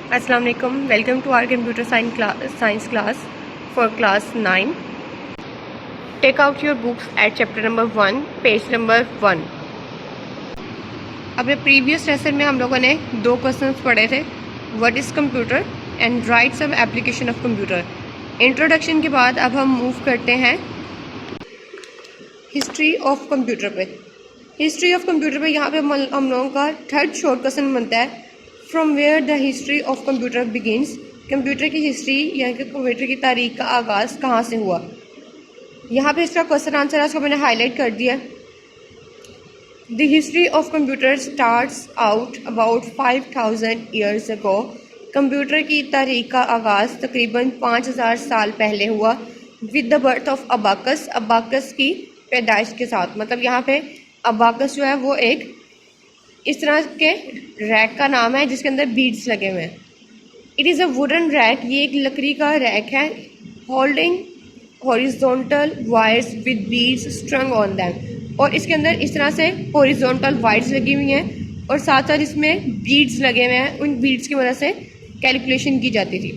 अस्सलाम वालेकुम। Welcome to our computer science class for class 9। Take out your books at chapter number 1, page number 1। अपने previous lesson में हम लोगों ने 2 क्वेश्चंस पढ़े थे, what is computer and write some application of computer. Introduction के बाद अब हम मूव करते हैं हिस्ट्री ऑफ कंप्यूटर पे। हिस्ट्री ऑफ कंप्यूटर पे यहाँ पे हम लोगों का थर्ड शॉर्ट क्वेश्चन बनता है, from where the history of computer begins. Computer की हिस्ट्री यानी कि कंप्यूटर की तारीख का आगाज़ कहाँ से हुआ। यहाँ पे इसका क्वेश्चन आंसर आज को मैंने हाईलाइट कर दिया। The history of computer starts out about 5000 years ago. Computer की तारीख का आगाज़ तकरीबन 5000 साल पहले हुआ, with the birth of abacus. Abacus की पैदाइश के साथ, मतलब यहाँ पे अबाकस जो है वो एक इस तरह के रैक का नाम है जिसके अंदर बीड्स लगे हुए हैं। It is a wooden rack, ये एक लकड़ी का रैक है, holding horizontal wires with beads स्ट्रंग on them. और इसके अंदर इस तरह से हॉरिजॉन्टल वायर्स लगी हुई हैं और साथ साथ इसमें बीड्स लगे हुए हैं। उन बीड्स की मदद से कैलकुलेशन की जाती थी।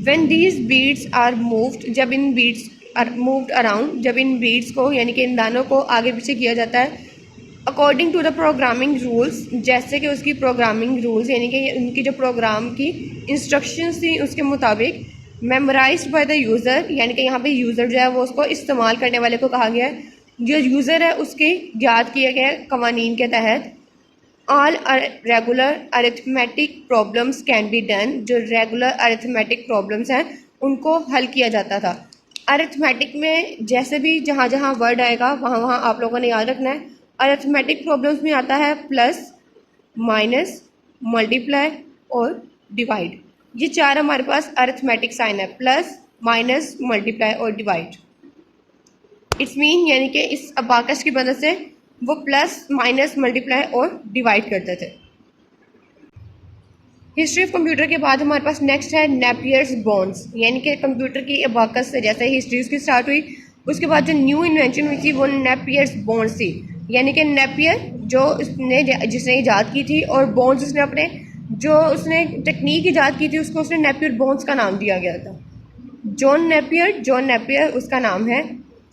When these beads are moved, जब इन बीड्स आर मूव्ड अराउंड, जब इन बीड्स को यानी कि इन दानों को आगे पीछे किया जाता है, according to the programming rules, जैसे कि उसकी प्रोग्रामिंग रूल्स यानी कि उनकी जो प्रोग्राम की इंस्ट्रक्शंस थी उसके मुताबिक, मेमोराइज्ड बाय द यूज़र, यानी कि यहाँ पे यूज़र जो है वो उसको इस्तेमाल करने वाले को कहा गया है, जो यूज़र है उसके याद किए गए कवानीन के तहत। All regular arithmetic problems can be done, जो रेगुलर अरिथमेटिक प्रॉब्लम्स हैं उनको हल किया जाता था। अरिथमेटिक में जैसे भी जहाँ जहाँ वर्ड आएगा वहाँ वहाँ आप लोगों ने याद रखना है। अरिथमेटिक प्रॉब्लम्स में आता है प्लस, माइनस, मल्टीप्लाई और डिवाइड। ये चार हमारे पास अरिथमेटिक साइन है, प्लस, माइनस, मल्टीप्लाई और डिवाइड। इट्स मीन यानी कि इस अबाकस की मदद से वो प्लस, माइनस, मल्टीप्लाई और डिवाइड करते थे। हिस्ट्री ऑफ कंप्यूटर के बाद हमारे पास नेक्स्ट है नेपियर्स बॉन्ड्स, यानी कि कंप्यूटर की अबाकस से जैसे हिस्ट्री उसकी स्टार्ट हुई, उसके बाद जो न्यू इन्वेंशन हुई थी वो नेपियर्स बॉन्ड्स थी। यानी कि नेपियर जो जिसने ईजाद की थी, और बॉन्ड्स उसने अपने जो उसने टेक्निक ईजाद की थी उसको उसने नेपियर बॉन्ड्स का नाम दिया गया था। जॉन नेपियर उसका नाम है।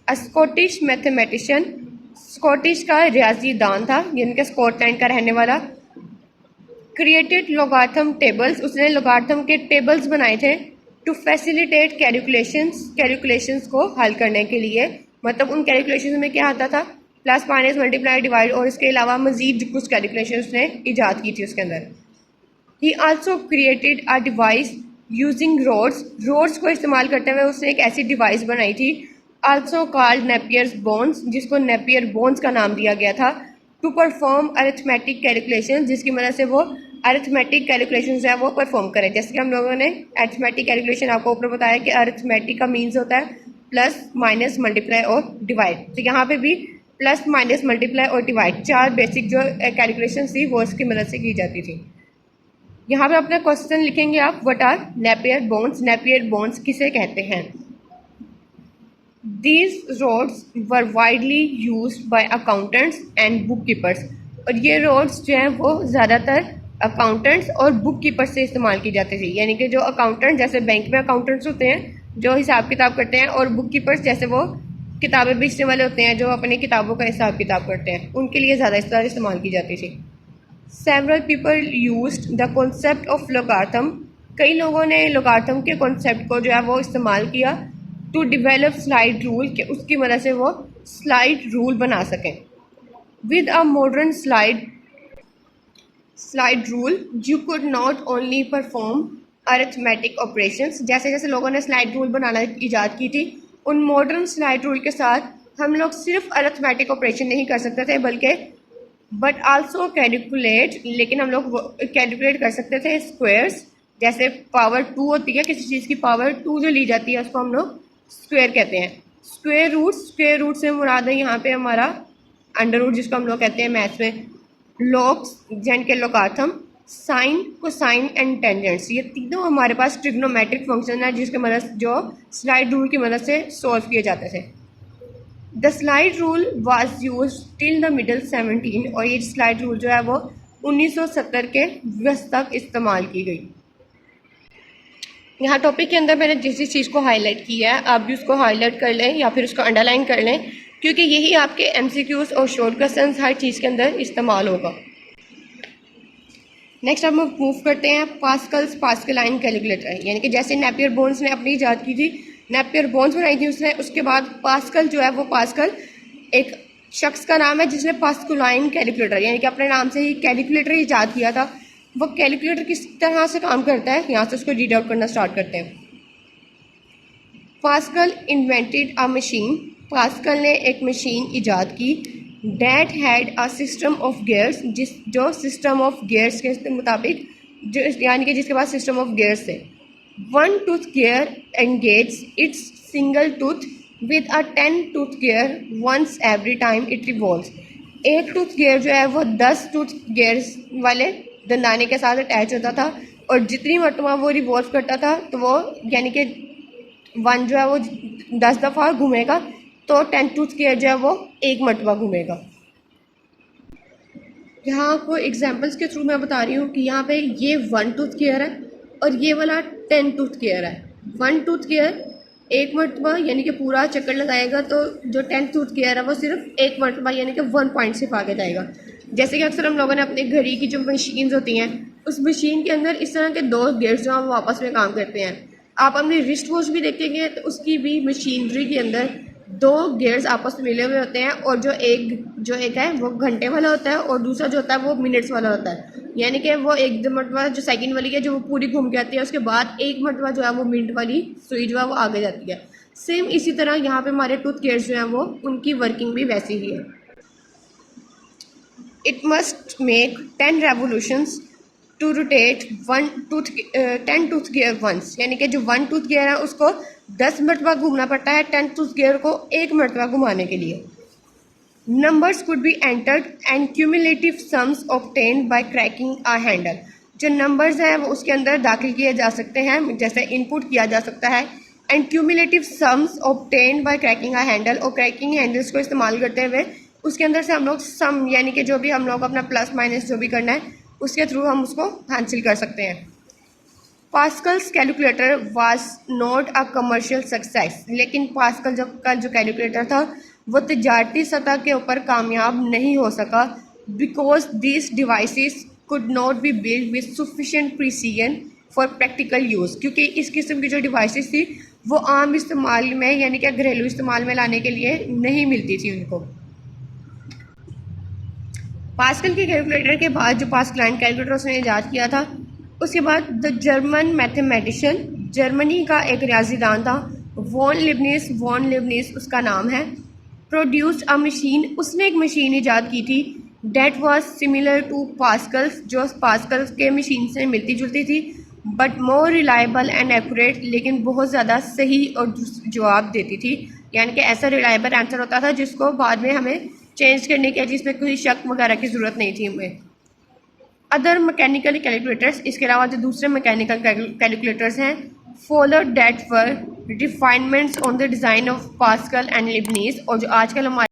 अ स्कॉटिश मैथमेटिशियन, स्कॉटिश का रियाजी दान था, यानी कि स्कॉटलैंड का रहने वाला। क्रिएटेड लोगार्थम टेबल्स, उसने लोगार्थम के टेबल्स बनाए थे। टू फैसिलिटेट कैलकुलेशंस को हल करने के लिए, मतलब उन कैलकुलेशंस में क्या आता था, प्लस, माइनस, मल्टीप्लाई, डिवाइड और इसके अलावा मजीद कुछ कैलकुलेशन उसने ईजाद की थी उसके अंदर। He also created a device using rods को इस्तेमाल करते हुए उसने एक ऐसी डिवाइस बनाई थी, आल्सो कॉल्ड नेपियर्स बोन्स, जिसको नेपियर बोन्स का नाम दिया गया था। टू परफॉर्म अरिथमेटिक कैलकुलेशन, जिसकी मदद से वो अरिथमेटिक कैलकुलेशन है वो परफॉर्म करें। जैसे कि हम लोगों ने अरिथमेटिक कैलकुलेशन आपको ऊपर बताया कि अरिथमेटिक का मीन्स होता है प्लस, माइनस, मल्टीप्लाई और डिवाइड। तो यहाँ पे भी प्लस, माइनस, मल्टीप्लाई और डिवाइड चार बेसिक जो कैलकुलेशन थी वो इसकी मदद से की जाती थी। यहाँ पे अपना क्वेश्चन लिखेंगे आप, what are Napier bones. Napier bones किसे कहते हैं। These roads were widely used by accountants and bookkeepers, और ये रोड्स जो हैं वो ज़्यादातर अकाउंटेंट्स और बुक कीपर्स से इस्तेमाल की जाती थी। यानी कि जो अकाउंटेंट जैसे बैंक में अकाउंटेंट्स होते हैं जो हिसाब किताब करते हैं, और बुक कीपर्स जैसे वो किताबें बेचने वाले होते हैं जो अपनी किताबों का हिसाब किताब करते हैं, उनके लिए ज़्यादा इस्तेमाल की जाती थी। Several people used the concept of logarithm, कई लोगों ने लोगार्थम के कॉन्सेप्ट को जो है वो इस्तेमाल किया। टू डिवेलप स्लाइड रूल, कि उसकी मदद से वो स्लाइड रूल बना सकें। With a modern slide rule you could not only perform arithmetic operations, जैसे जैसे लोगों ने स्लाइड रूल बनाना ईजाद की थी, उन मॉडर्न स्लाइड रूल के साथ हम लोग सिर्फ अरिथमेटिक ऑपरेशन नहीं कर सकते थे बल्कि बट आल्सो कैलकुलेट, लेकिन हम लोग कैलकुलेट कर सकते थे स्क्वायर्स। जैसे पावर 2 होती है किसी चीज़ की, पावर 2 जो ली जाती है उसको हम लोग स्क्वायर कहते हैं। स्क्वायर रूट से मुराद है यहाँ पे हमारा अंडर रूट, जिसको हम लोग कहते हैं मैथ्स में लॉग्स, जैन के लोगार्थम, साइन, कोसाइन एंड टेंजेंट्स। ये तीनों हमारे पास ट्रिग्नोमेट्रिक फंक्शन है जिसके मदद जो स्लाइड रूल की मदद से सॉल्व किए जाते थे। The slide rule was used till the middle 17, और ये स्लाइड रूल जो है वो 1970 के वस्त तक इस्तेमाल की गई। यहाँ टॉपिक के अंदर मैंने जिस जिस चीज़ को हाईलाइट किया है आप भी उसको हाईलाइट कर लें या फिर उसको अंडरलाइन कर लें, क्योंकि यही आपके एमसीक्यूज़ और शॉर्ट क्वेश्चंस हर चीज़ के अंदर इस्तेमाल होगा। नेक्स्ट अब हम मूव करते हैं पास्कलाइन कैलकुलेटर, यानी कि जैसे नेपियर बोन्स ने अपनी ईजाद की थी, नेपियर बोन्स बनाई थी उसने, उसके बाद पास्कल जो है वो पास्कल एक शख्स का नाम है जिसने पास्कलाइन कैलकुलेटर यानी कि अपने नाम से ही कैलकुलेटर ईजाद किया था। वो कैलकुलेटर किस तरह से काम करता है यहाँ से उसको रीड आउट करना स्टार्ट करते हैं। Pascal invented a machine, Pascal ने एक मशीन ईजाद की, that had a system of gears, जो सिस्टम ऑफ गियर्स के मुताबिक जो यानी कि जिसके पास सिस्टम ऑफ गियर्स है। One tooth gear engage its single tooth with a 10 tooth gear once every time it revolves. एक टूथ गियर जो है वो 10 टूथ गियर्स वाले दंदाने के साथ अटैच होता था और जितनी मरतबा वो रिवॉल्व करता था तो वो यानी कि वन जो है वो 10 दफ़ा घूमेगा तो 10 टूथ गियर जो है वो एक मरतबा घूमेगा। यहाँ आपको एग्जांपल्स के थ्रू मैं बता रही हूँ कि यहाँ पे ये 1 टूथ गियर है और ये वाला 10 टूथ गियर है। 1 टूथ गियर एक मरतबा यानी कि पूरा चक्कर लगाएगा तो जो 10 टूथ गियर है वो सिर्फ एक मरतबा यानी कि 1 पॉइंट सिर्फ आगे जाएगा। जैसे कि अक्सर हम लोगों ने अपने घड़ी की जो मशीन्स होती हैं उस मशीन के अंदर इस तरह के 2 गियर्स जो हम आपस में काम करते हैं। आप अपनी रिस्ट वॉच भी देखेंगे तो उसकी भी मशीनरी के अंदर 2 गियर्स आपस में मिले हुए होते हैं और जो एक है वो घंटे वाला होता है और दूसरा जो होता है वो मिनट्स वाला होता है। यानी कि वो एक मरतबा जो सेकंड वाली है जो वो पूरी घूम के आती है, उसके बाद एक मरतबा जो है वो मिनट वाली सुई जो है वो आगे जाती है। सेम इसी तरह यहाँ पे हमारे टूथ गियर्स जो हैं वो उनकी वर्किंग भी वैसी ही है। It must make 10 revolutions to rotate 10 tooth gear once, यानी कि जो 1 टूथ गियर है उसको 10 मरतबा घूमना पड़ता है 10 टूथ गियर को एक मरतबा घुमाने के लिए। Numbers could be entered and cumulative sums obtained by cracking a handle, जो नंबर्स हैं वो उसके अंदर दाखिल किए जा सकते हैं, जैसे इनपुट किया जा सकता है। And cumulative sums obtained by cracking a handle, और क्रैकिंग हैंडल्स को इस्तेमाल करते हुए उसके अंदर से हम लोग सम यानी कि जो भी हम लोग अपना प्लस माइनस जो भी करना है उसके थ्रू हम उसको हासिल कर सकते हैं। Pascal's calculator was not a commercial success, लेकिन पास्कल का जो कैलकुलेटर था वो तजारती सतह के ऊपर कामयाब नहीं हो सका, because this devices could not be build with sufficient precision for practical use, क्योंकि इस किस्म की जो डिवाइसेस थी वो आम इस्तेमाल में यानी कि घरेलू इस्तेमाल में लाने के लिए नहीं मिलती थी उनको। पास्कल के कैलकुलेटर के बाद जो पास्कलाइन कैलकुलेटर उसने ईजाद किया था उसके बाद द जर्मन मैथमेटिशियन, जर्मनी का एक रियाजीदान था वॉन लिबनिस उसका नाम है, प्रोड्यूस्ड अ मशीन, उसने एक मशीन ईजाद की थी that was similar to Pascal's, जो पास्कल्स के मशीन से मिलती जुलती थी, but more reliable and accurate, लेकिन बहुत ज़्यादा सही और जवाब देती थी, यानी कि ऐसा रिलायबल आंसर होता था जिसको बाद में हमें चेंज करने के जिसमें कोई शक वगैरह की ज़रूरत नहीं थी हमें। अदर मैकेनिकल कैलकुलेटर्स, इसके अलावा जो दूसरे मैकेनिकल कैलकुलेटर्स हैं, follow that were refinements on the design of Pascal and Leibniz, और जो आजकल हमारे